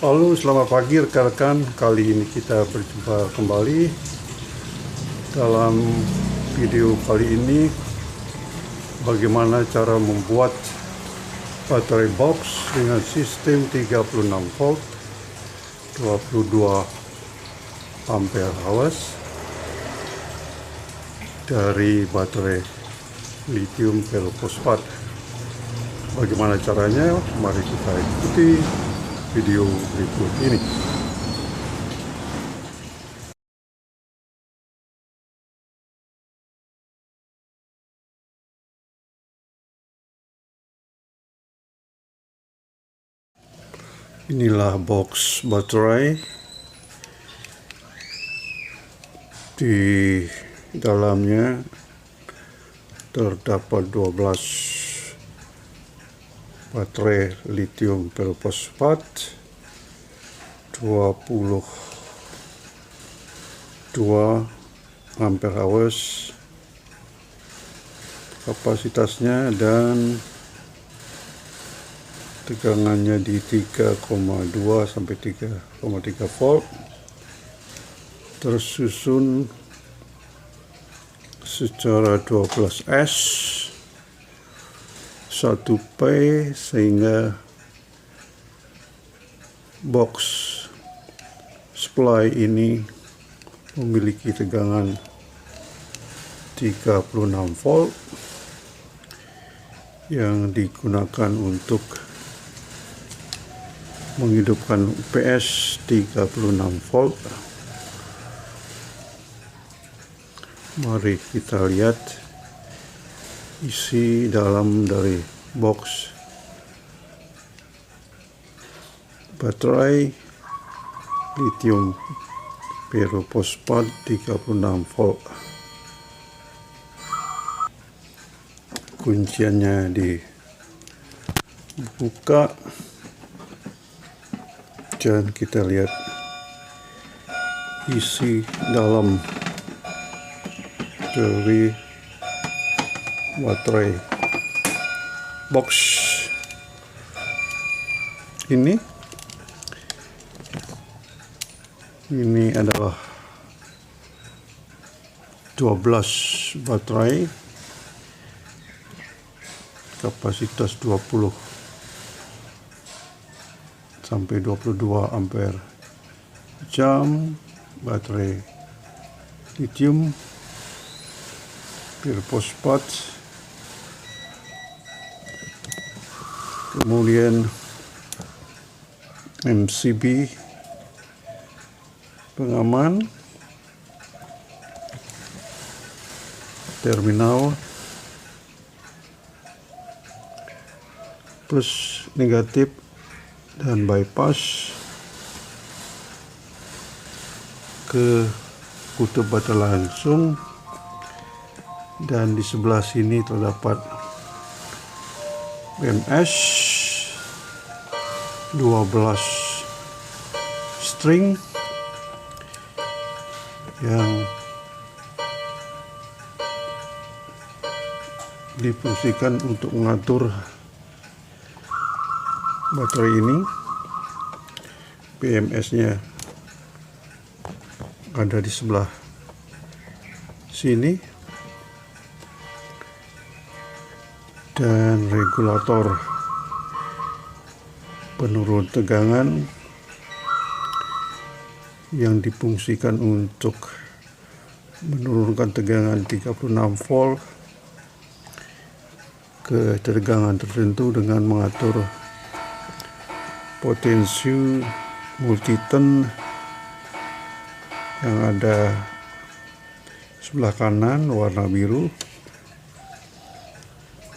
Halo, selamat pagi rekan-rekan. Kali ini kita berjumpa kembali. Dalam video kali ini, bagaimana cara membuat baterai box dengan sistem 36 volt 22 ampere hours dari baterai lithium ferrofosfat. Bagaimana caranya? Mari kita ikuti video berikut ini. Inilah box baterai. Di dalamnya terdapat 12 baterai lithium ferrofosfat 22 ampere hours kapasitasnya, dan tegangannya di 3,2 sampai 3,3 volt, tersusun secara 12S 1P, sehingga box supply ini memiliki tegangan 36 volt yang digunakan untuk menghidupkan UPS 36 volt. Mari kita lihat isi dalam dari box baterai lithium ferrofosfat 36 volt. Kunciannya dibuka dan kita lihat isi dalam dari baterai box ini. Ini adalah 12 baterai, kapasitas 20 sampai 22 ampere jam, baterai lithium ferrofosfat. Kemudian MCB pengaman, terminal plus negatif dan bypass ke kutub baterai langsung. Dan di sebelah sini terdapat BMS 12 string yang difungsikan untuk mengatur baterai ini. BMS-nya ada di sebelah sini, dan regulator penurun tegangan yang difungsikan untuk menurunkan tegangan 36 volt ke tegangan tertentu dengan mengatur potensi multiturn yang ada sebelah kanan warna biru,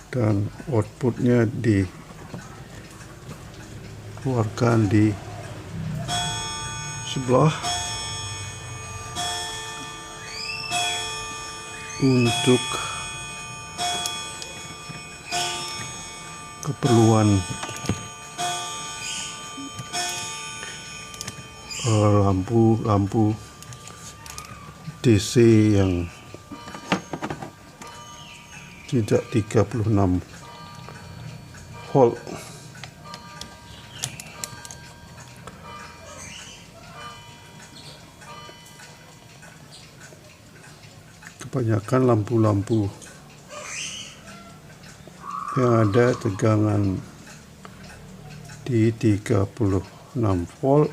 dan outputnya dikeluarkan di sebelah untuk keperluan lampu DC yang tidak 36 volt. kebanyakan lampu-lampu yang ada tegangan di 36 volt,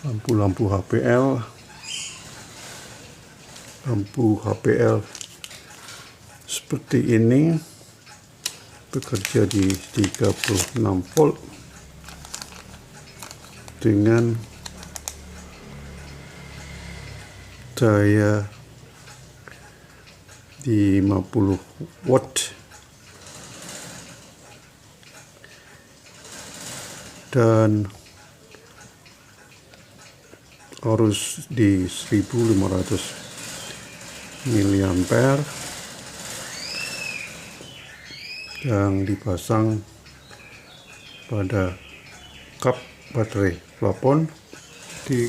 lampu-lampu HPL, seperti ini bekerja di 36 volt dengan daya 50 watt dan arus di 1500 mA yang dipasang pada kap baterai plafon. Di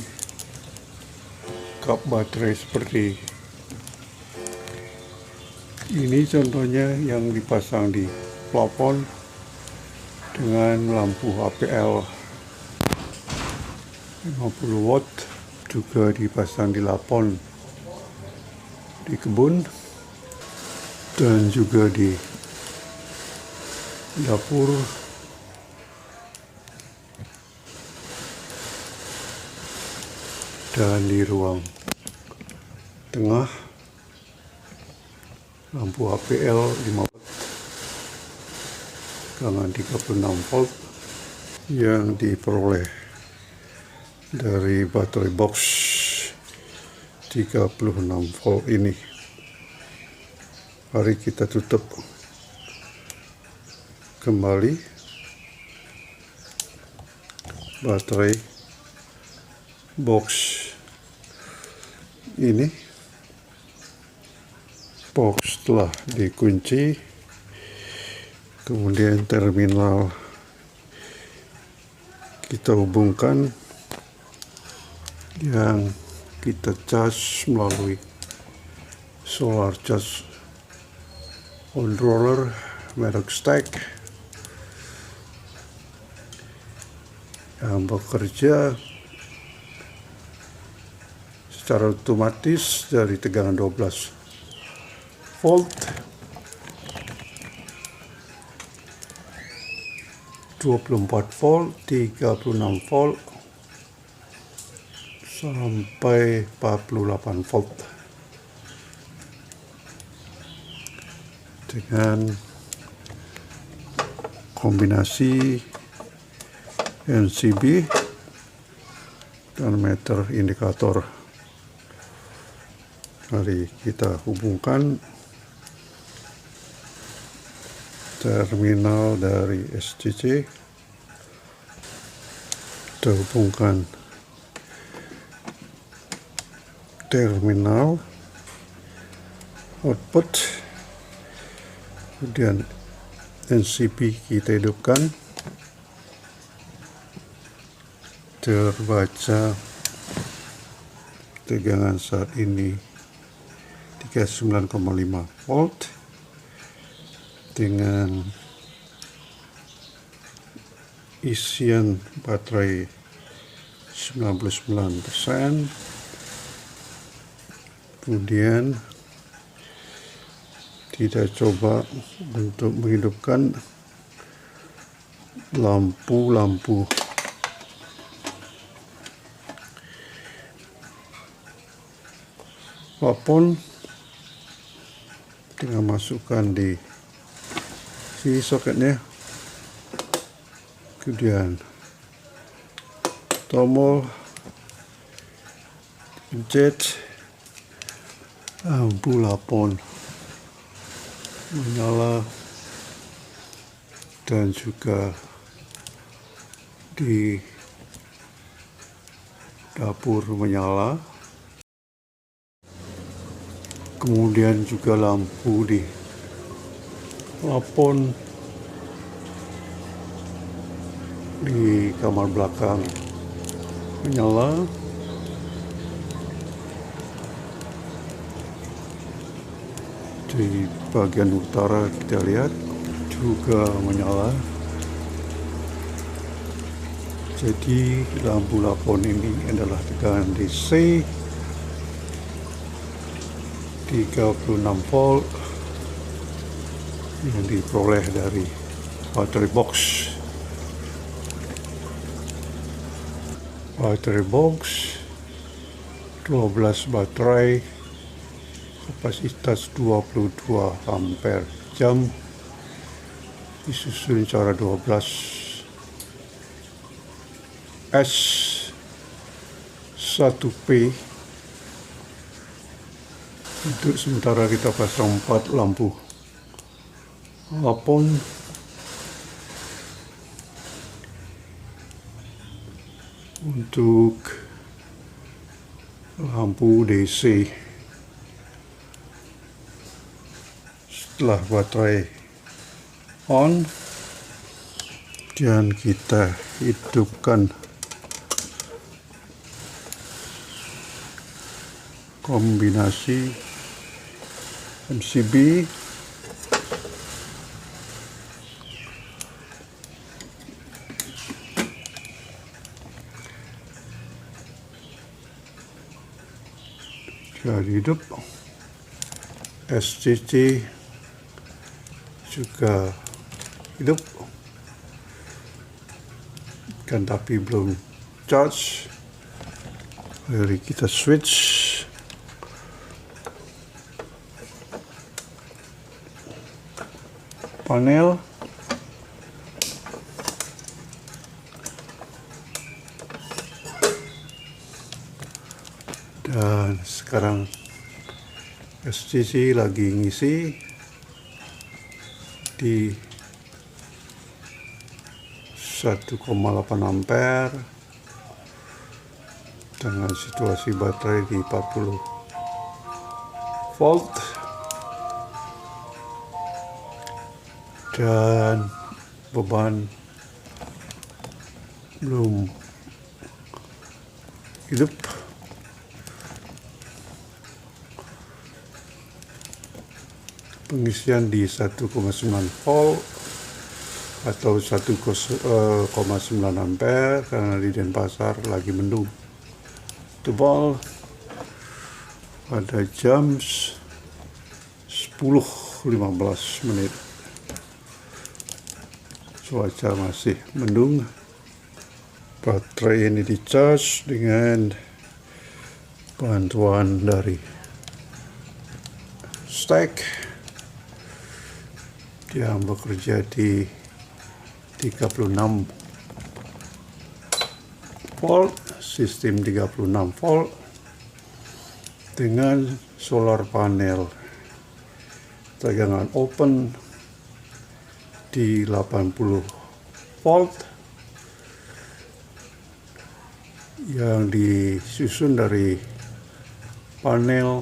kap baterai seperti ini contohnya yang dipasang di plafon dengan lampu HPL 50 watt, juga dipasang di plafon di kebun dan juga di dapur dan di ruang tengah lampu HPL 5 watt tegangan 36 volt yang diperoleh dari baterai box 36 volt ini. Mari kita tutup kembali baterai box ini. Box telah dikunci, kemudian terminal kita hubungkan yang kita cas melalui solar charge controller merek Stack yang bekerja secara otomatis dari tegangan 12 volt, 24 volt, 36 volt sampai 48 volt dengan kombinasi NCB dan meter indikator. Mari kita hubungkan terminal dari SCC, kita hubungkan terminal output, kemudian NCB kita hidupkan, terbaca tegangan saat ini 39,5 volt dengan isian baterai 99%. Kemudian kita coba untuk menghidupkan lampu-lampu plafon dengan masukkan di si soketnya, kemudian tombol pencet, lampu plafon menyala dan juga di dapur menyala. Kemudian juga lampu di plafon di kamar belakang menyala. Di bagian utara kita lihat juga menyala. Jadi lampu plafon ini adalah tegangan DC 36 volt yang diperoleh dari battery box. Battery box 12 baterai, kapasitas 22 ampere jam, disusun cara 12 S1P. Untuk sementara kita pasang 4 lampu apon. Untuk lampu DC, setelah baterai on dan kita hidupkan kombinasi MCB, jadi hidup. SCC juga hidup kan, tapi belum charge. Mari kita switch. Panel dan sekarang SCC lagi ngisi di 1,8 ampere dengan situasi baterai di 40 volt dan beban belum hidup. Pengisian di 1,9 volt atau 1,9 ampere karena di Denpasar lagi mendung tebal pada jam 10.15 menit. Cuaca masih mendung. Baterai ini di-charge dengan bantuan dari stack yang bekerja di 36 volt, sistem 36 volt dengan solar panel tegangan open di 80 volt yang disusun dari panel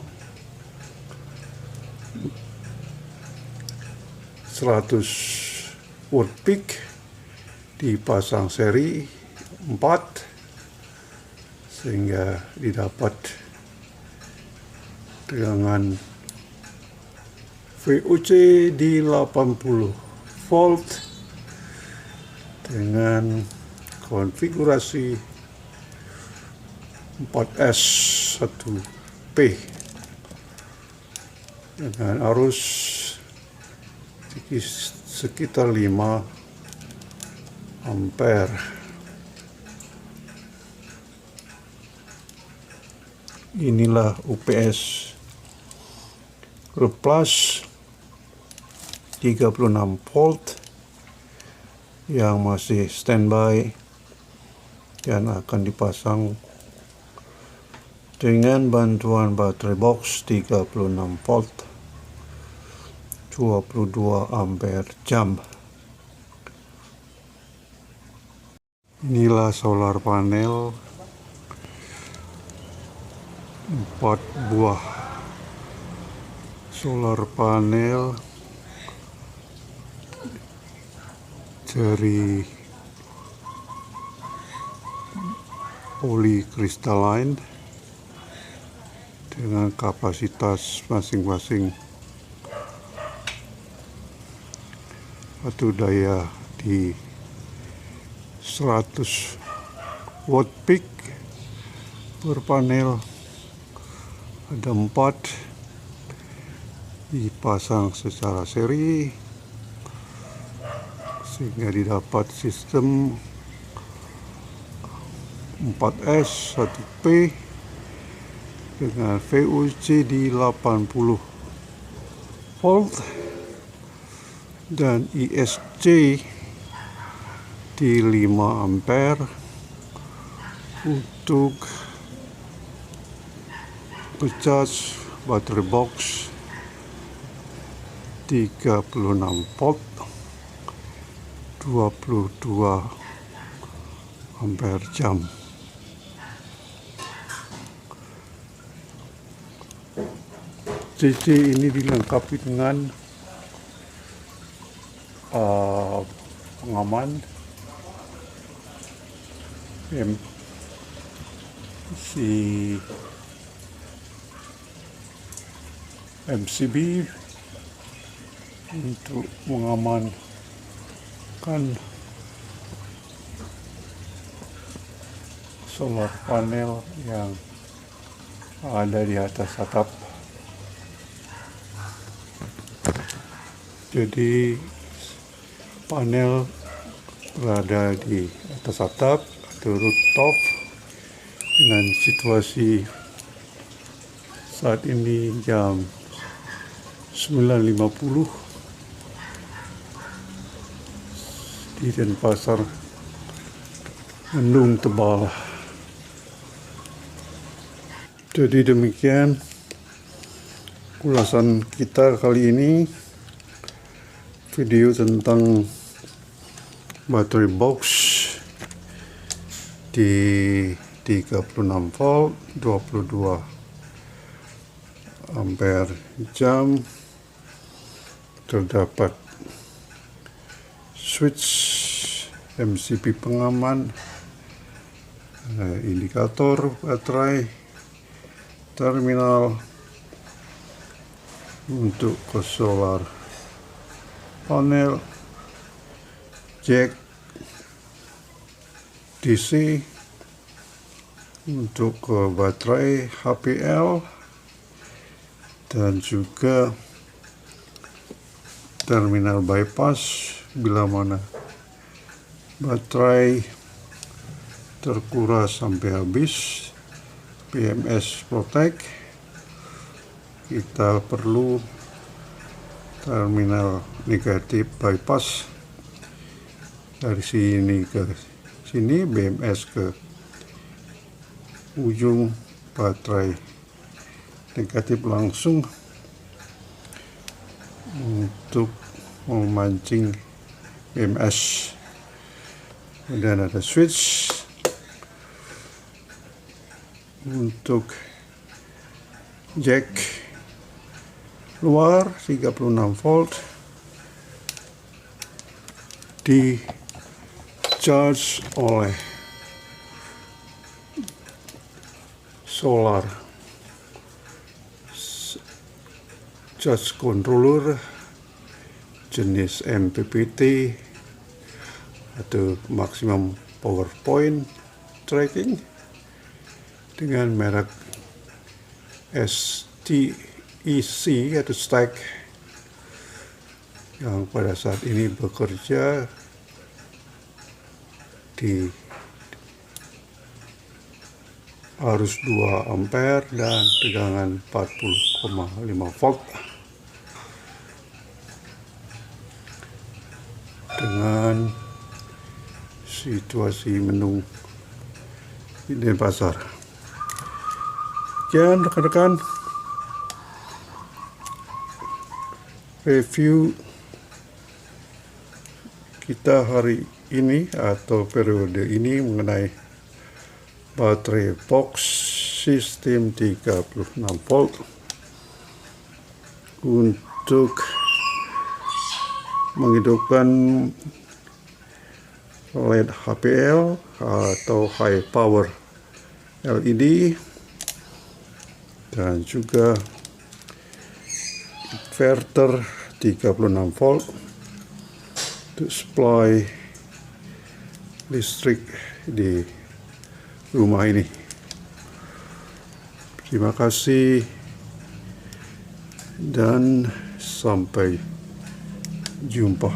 100 watt peak dipasang seri 4 sehingga didapat tegangan VOC di 80 volt dengan konfigurasi 4S1P dengan arus sekitar 5 ampere. Inilah UPS Plus 36 volt yang masih standby dan akan dipasang dengan bantuan baterai box 36 volt 22 ampere jam. Inilah solar panel 4 buah solar panel dari polycrystalline dengan kapasitas masing-masing satu daya di 100 watt peak per panel. Ada 4 dipasang secara seri sehingga didapat sistem 4S 1P dengan VOC di 80 volt dan ISC di 5 ampere untuk ngecas baterai box 36 volt 22 ampere jam. CC ini dilengkapi dengan pengaman MCB untuk mengamankan solar panel yang ada di atas atap. Jadi panel berada di atas atap atau rooftop. Dengan situasi saat ini jam 9.50 di Denpasar, mendung tebal. Jadi demikian ulasan kita kali ini, video tentang baterai box di 36 volt 22 ampere jam. Terdapat switch MCB pengaman, indikator baterai, terminal untuk ke solar panel, jack DC untuk ke baterai HPL, dan juga terminal bypass bila mana baterai terkuras sampai habis. BMS Protect, kita perlu terminal negatif bypass dari sini ke sini, BMS ke ujung baterai negatif langsung untuk memancing BMS. Kemudian ada switch untuk jack luar 36 volt di charge oleh solar charge controller jenis MPPT atau maximum power point tracking dengan merek STEC atau stack, yang pada saat ini bekerja di arus 2 ampere dan tegangan 40,5 volt dengan situasi mendung di Denpasar. Sekian rekan-rekan review kita hari ini atau periode ini mengenai baterai box sistem 36 volt untuk menghidupkan LED HPL atau high power LED, dan juga inverter 36 volt untuk supply listrik di rumah ini. Terima kasih dan Sampai jumpa.